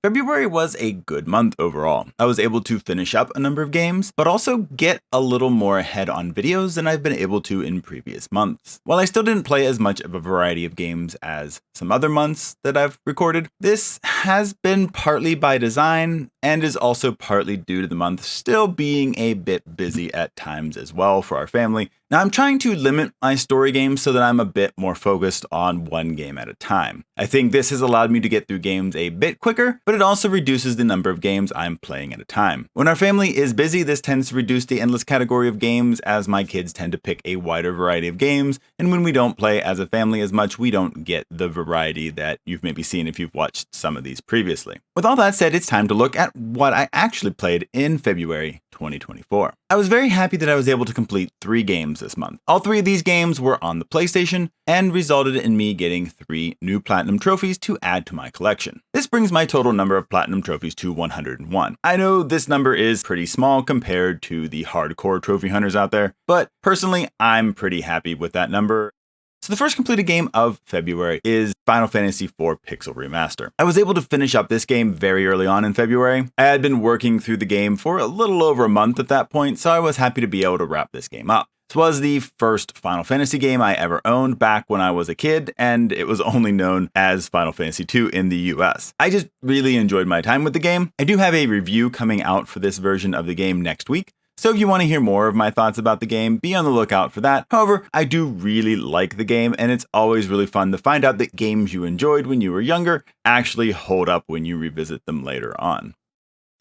February was a good month overall. I was able to finish up a number of games, but also get a little more ahead on videos than I've been able to in previous months. While I still didn't play as much of a variety of games as some other months that I've recorded, this has been partly by design and is also partly due to the month still being a bit busy at times as well for our family. Now, I'm trying to limit my story games so that I'm a bit more focused on one game at a time. I think this has allowed me to get through games a bit quicker, but it also reduces the number of games I'm playing at a time. When our family is busy, this tends to reduce the endless category of games as my kids tend to pick a wider variety of games, and when we don't play as a family as much, we don't get the variety that you've maybe seen if you've watched some of these previously. With all that said, it's time to look at what I actually played in February 2024. I was very happy that I was able to complete 3 games this month. All 3 of these games were on the PlayStation and resulted in me getting 3 new platinum trophies to add to my collection. This brings my total number of platinum trophies to 101. I know this number is pretty small compared to the hardcore trophy hunters out there, but personally, I'm pretty happy with that number. So the first completed game of February is Final Fantasy IV Pixel Remaster. I was able to finish up this game very early on in February. I had been working through the game for a little over a month at that point, so I was happy to be able to wrap this game up. This was the first Final Fantasy game I ever owned back when I was a kid, and it was only known as Final Fantasy II in the US. I just really enjoyed my time with the game. I do have a review coming out for this version of the game next week, so if you want to hear more of my thoughts about the game, be on the lookout for that. However, I do really like the game, and it's always really fun to find out that games you enjoyed when you were younger actually hold up when you revisit them later on.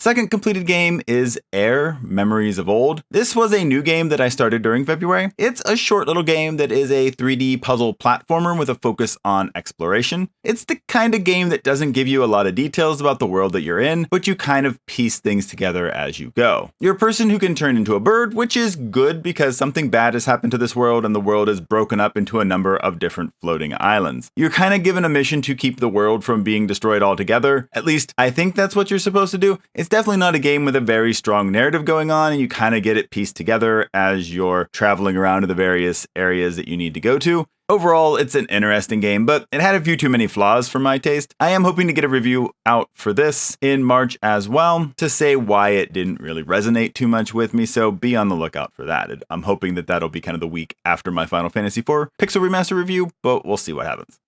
Second completed game is Air Memories of Old. This was a new game that I started during February. It's a short little game that is a 3D puzzle platformer with a focus on exploration. It's the kind of game that doesn't give you a lot of details about the world that you're in, but you kind of piece things together as you go. You're a person who can turn into a bird, which is good because something bad has happened to this world and the world is broken up into a number of different floating islands. You're kind of given a mission to keep the world from being destroyed altogether. At least I think that's what you're supposed to do. It's definitely not a game with a very strong narrative going on, and you kind of get it pieced together as you're traveling around to the various areas that you need to go to. Overall, it's an interesting game, but it had a few too many flaws for my taste. I am hoping to get a review out for this in March as well to say why it didn't really resonate too much with me, so be on the lookout for that. I'm hoping that that'll be kind of the week after my Final Fantasy IV Pixel Remaster review, but we'll see what happens.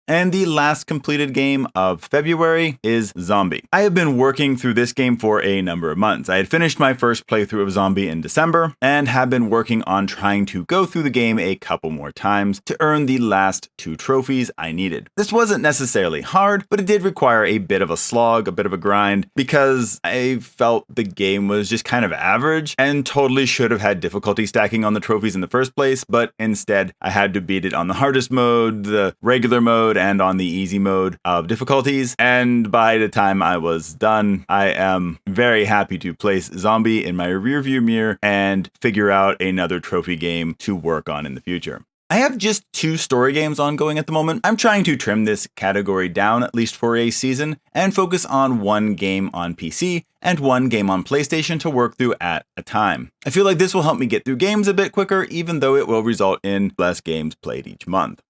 And the last completed game of February is Zombie. I have been working through this game for a number of months. I had finished my first playthrough of Zombie in December and have been working on trying to go through the game a couple more times to earn the last 2 trophies I needed. This wasn't necessarily hard, but it did require a bit of a slog, a bit of a grind, because I felt the game was just kind of average and totally should have had difficulty stacking on the trophies in the first place, but instead I had to beat it on the hardest mode, the regular mode, and on the easy mode of difficulties. And by the time I was done, I am very happy to place Zombie in my rearview mirror and figure out another trophy game to work on in the future. I have just 2 story games ongoing at the moment. I'm trying to trim this category down at least for a season and focus on 1 game on PC and 1 game on PlayStation to work through at a time. I feel like this will help me get through games a bit quicker, even though it will result in less games played each month.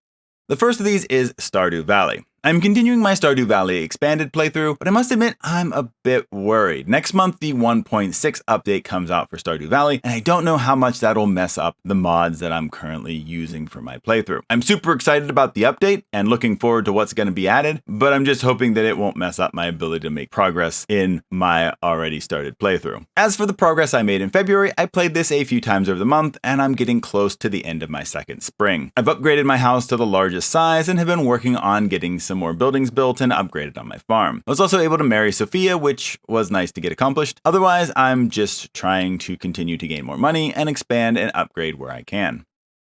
The first of these is Stardew Valley. I'm continuing my Stardew Valley expanded playthrough, but I must admit I'm a bit worried. Next month, the 1.6 update comes out for Stardew Valley, and I don't know how much that'll mess up the mods that I'm currently using for my playthrough. I'm super excited about the update and looking forward to what's going to be added, but I'm just hoping that it won't mess up my ability to make progress in my already started playthrough. As for the progress I made in February, I played this a few times over the month, and I'm getting close to the end of my second spring. I've upgraded my house to the largest size and have been working on getting some more buildings built and upgraded on my farm. I was also able to marry Sophia, which was nice to get accomplished. Otherwise, I'm just trying to continue to gain more money and expand and upgrade where I can.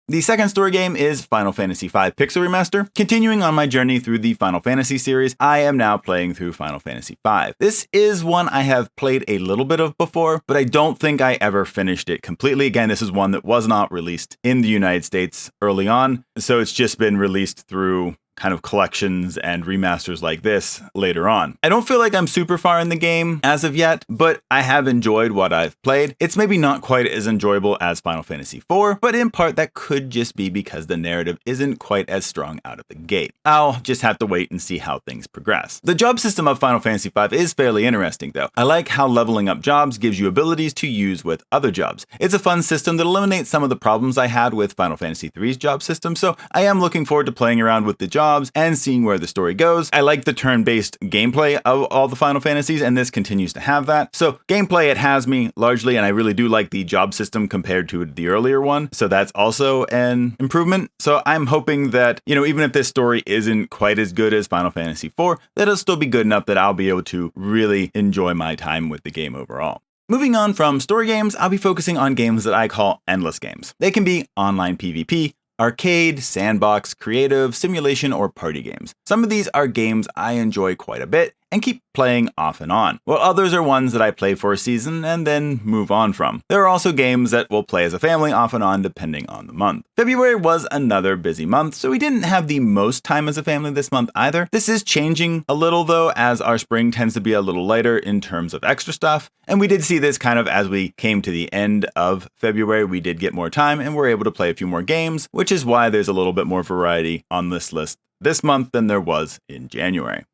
The second story game is Final Fantasy V Pixel Remaster. Continuing on my journey through the Final Fantasy series, I am now playing through Final Fantasy V. This is one I have played a little bit of before, but I don't think I ever finished it completely. Again, this is one that was not released in the United States early on, so it's just been released through kind of collections and remasters like this later on. I don't feel like I'm super far in the game as of yet, but I have enjoyed what I've played. It's maybe not quite as enjoyable as Final Fantasy IV, but in part that could just be because the narrative isn't quite as strong out of the gate. I'll just have to wait and see how things progress. The job system of Final Fantasy V is fairly interesting though. I like how leveling up jobs gives you abilities to use with other jobs. It's a fun system that eliminates some of the problems I had with Final Fantasy III's job system, so I am looking forward to playing around with the jobs and seeing where the story goes. I like the turn-based gameplay of all the Final Fantasies, and this continues to have that. So gameplay, it has me largely, and I really do like the job system compared to the earlier one. So that's also an improvement. So I'm hoping that, even if this story isn't quite as good as Final Fantasy IV, that it'll still be good enough that I'll be able to really enjoy my time with the game overall. Moving on from story games, I'll be focusing on games that I call endless games. They can be online PvP, arcade, sandbox, creative, simulation, or party games. Some of these are games I enjoy quite a bit and keep playing off and on, while others are ones that I play for a season and then move on from. There are also games that we'll play as a family off and on depending on the month. February was another busy month, so we didn't have the most time as a family this month either. This is changing a little though, as our spring tends to be a little lighter in terms of extra stuff, and we did see this kind of as we came to the end of February. We did get more time and we're able to play a few more games, which is why there's a little bit more variety on this list this month than there was in January.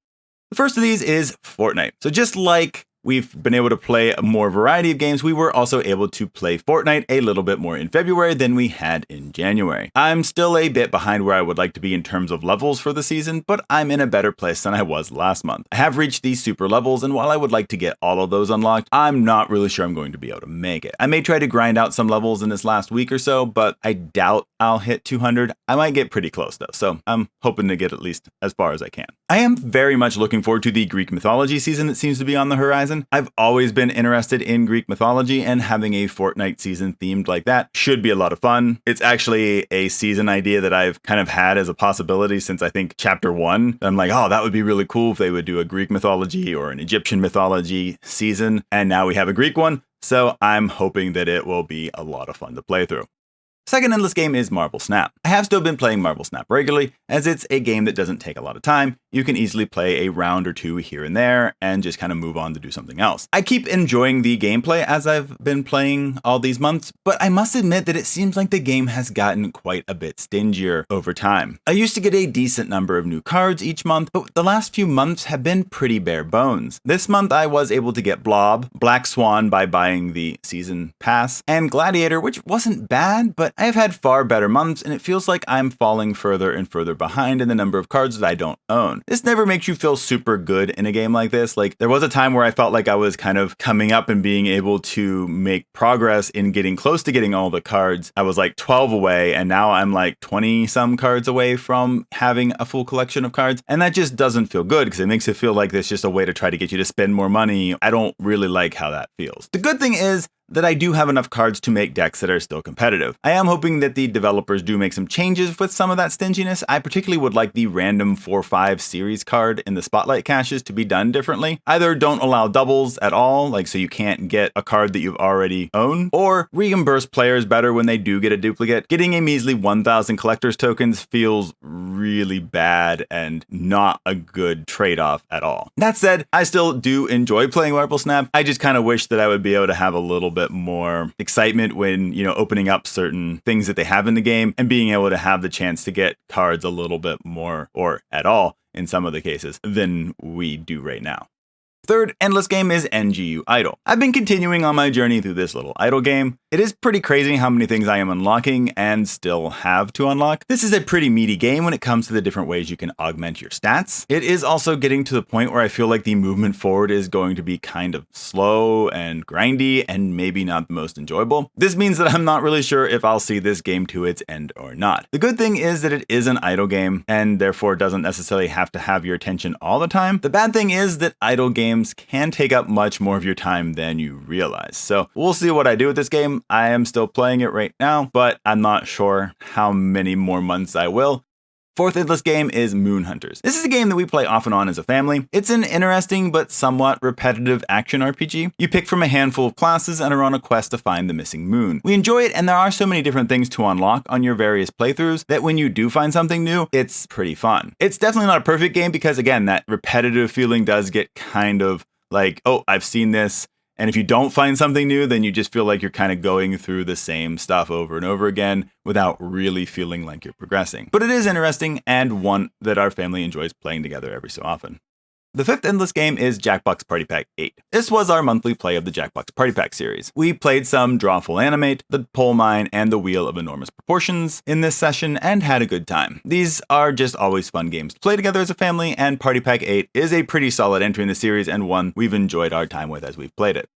The first of these is Fortnite. So just like we've been able to play a more variety of games, we were also able to play Fortnite a little bit more in February than we had in January. I'm still a bit behind where I would like to be in terms of levels for the season, but I'm in a better place than I was last month. I have reached these super levels, and while I would like to get all of those unlocked, I'm not really sure I'm going to be able to make it. I may try to grind out some levels in this last week or so, but I doubt I'll hit 200. I might get pretty close though, so I'm hoping to get at least as far as I can. I am very much looking forward to the Greek mythology season that seems to be on the horizon. I've always been interested in Greek mythology, and having a Fortnite season themed like that should be a lot of fun. It's actually a season idea that I've kind of had as a possibility since I think chapter 1. I'm like, oh, that would be really cool if they would do a Greek mythology or an Egyptian mythology season. And now we have a Greek one. So I'm hoping that it will be a lot of fun to play through. Second endless game is Marble Snap. I have still been playing Marble Snap regularly, as it's a game that doesn't take a lot of time. You can easily play a round or two here and there and just kind of move on to do something else. I keep enjoying the gameplay as I've been playing all these months, but I must admit that it seems like the game has gotten quite a bit stingier over time. I used to get a decent number of new cards each month, but the last few months have been pretty bare bones. This month I was able to get Blob, Black Swan by buying the season pass, and Gladiator, which wasn't bad, but I have had far better months, and it feels like I'm falling further and further behind in the number of cards that I don't own. This never makes you feel super good in a game like this. Like, there was a time where I felt like I was kind of coming up and being able to make progress in getting close to getting all the cards. I was like 12 away, and now I'm like 20 some cards away from having a full collection of cards. And that just doesn't feel good because it makes it feel like there's just a way to try to get you to spend more money. I don't really like how that feels. The good thing is that I do have enough cards to make decks that are still competitive. I am hoping that the developers do make some changes with some of that stinginess. I particularly would like the random 4-5 series card in the spotlight caches to be done differently. Either don't allow doubles at all, like so you can't get a card that you've already owned, or reimburse players better when they do get a duplicate. Getting a measly 1,000 collector's tokens feels really bad and not a good trade-off at all. That said, I still do enjoy playing Marble Snap. I just kind of wish that I would be able to have a little bit more excitement when, opening up certain things that they have in the game and being able to have the chance to get cards a little bit more, or at all in some of the cases, than we do right now. Third endless game is NGU Idle. I've been continuing on my journey through this little idle game. It is pretty crazy how many things I am unlocking and still have to unlock. This is a pretty meaty game when it comes to the different ways you can augment your stats. It is also getting to the point where I feel like the movement forward is going to be kind of slow and grindy and maybe not the most enjoyable. This means that I'm not really sure if I'll see this game to its end or not. The good thing is that it is an idle game and therefore doesn't necessarily have to have your attention all the time. The bad thing is that idle games can take up much more of your time than you realize. So we'll see what I do with this game. I am still playing it right now, but I'm not sure how many more months I will. Fourth endless game is Moon Hunters. This is a game that we play off and on as a family. It's an interesting but somewhat repetitive action RPG. You pick from a handful of classes and are on a quest to find the missing moon. We enjoy it, and there are so many different things to unlock on your various playthroughs that when you do find something new, it's pretty fun. It's definitely not a perfect game because, again, that repetitive feeling does get kind of like, oh, I've seen this. And if you don't find something new, then you just feel like you're kind of going through the same stuff over and over again without really feeling like you're progressing. But it is interesting and one that our family enjoys playing together every so often. The fifth endless game is Jackbox Party Pack 8. This was our monthly play of the Jackbox Party Pack series. We played some Draw Full Animate, the Pole Mine, and the Wheel of Enormous Proportions in this session and had a good time. These are just always fun games to play together as a family, and Party Pack 8 is a pretty solid entry in the series and one we've enjoyed our time with as we've played it.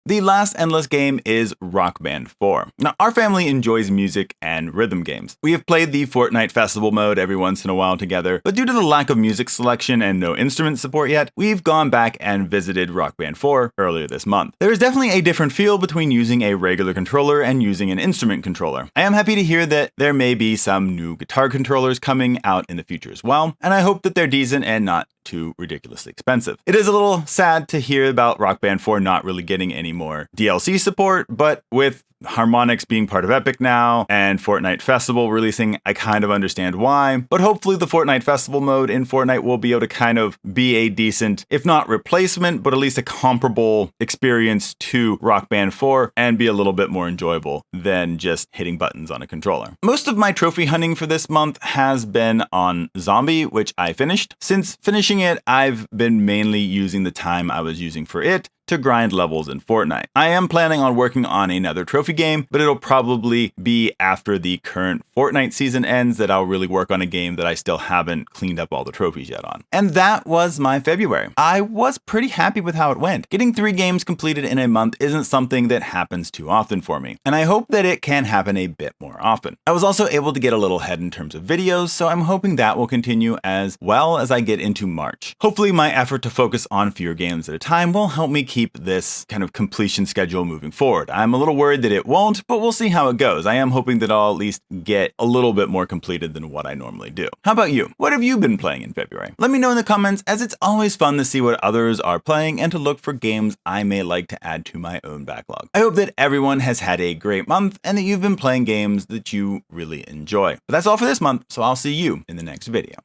The last endless game is Rock Band 4. Now, our family enjoys music and rhythm games. We have played the Fortnite Festival mode every once in a while together, but due to the lack of music selection and no instrument support yet, we've gone back and visited Rock Band 4 earlier this month. There is definitely a different feel between using a regular controller and using an instrument controller. I am happy to hear that there may be some new guitar controllers coming out in the future as well, and I hope that they're decent and not too ridiculously expensive. It is a little sad to hear about Rock Band 4 not really getting any more DLC support, but with Harmonix being part of Epic now and Fortnite Festival releasing, I kind of understand why. But hopefully the Fortnite Festival mode in Fortnite will be able to kind of be a decent, if not replacement, but at least a comparable experience to Rock Band 4 and be a little bit more enjoyable than just hitting buttons on a controller. Most of my trophy hunting for this month has been on Zombie, which I finished. Since finishing it, I've been mainly using the time I was using for it to grind levels in Fortnite. I am planning on working on another trophy game, but it'll probably be after the current Fortnite season ends that I'll really work on a game that I still haven't cleaned up all the trophies yet on. And that was my February. I was pretty happy with how it went. Getting 3 games completed in a month isn't something that happens too often for me, and I hope that it can happen a bit more often. I was also able to get a little ahead in terms of videos, so I'm hoping that will continue as well as I get into March. Hopefully my effort to focus on fewer games at a time will help me keep this kind of completion schedule moving forward. I'm a little worried that it won't, but we'll see how it goes. I am hoping that I'll at least get a little bit more completed than what I normally do. How about you? What have you been playing in February? Let me know in the comments, as it's always fun to see what others are playing and to look for games I may like to add to my own backlog. I hope that everyone has had a great month and that you've been playing games that you really enjoy. But that's all for this month, so I'll see you in the next video.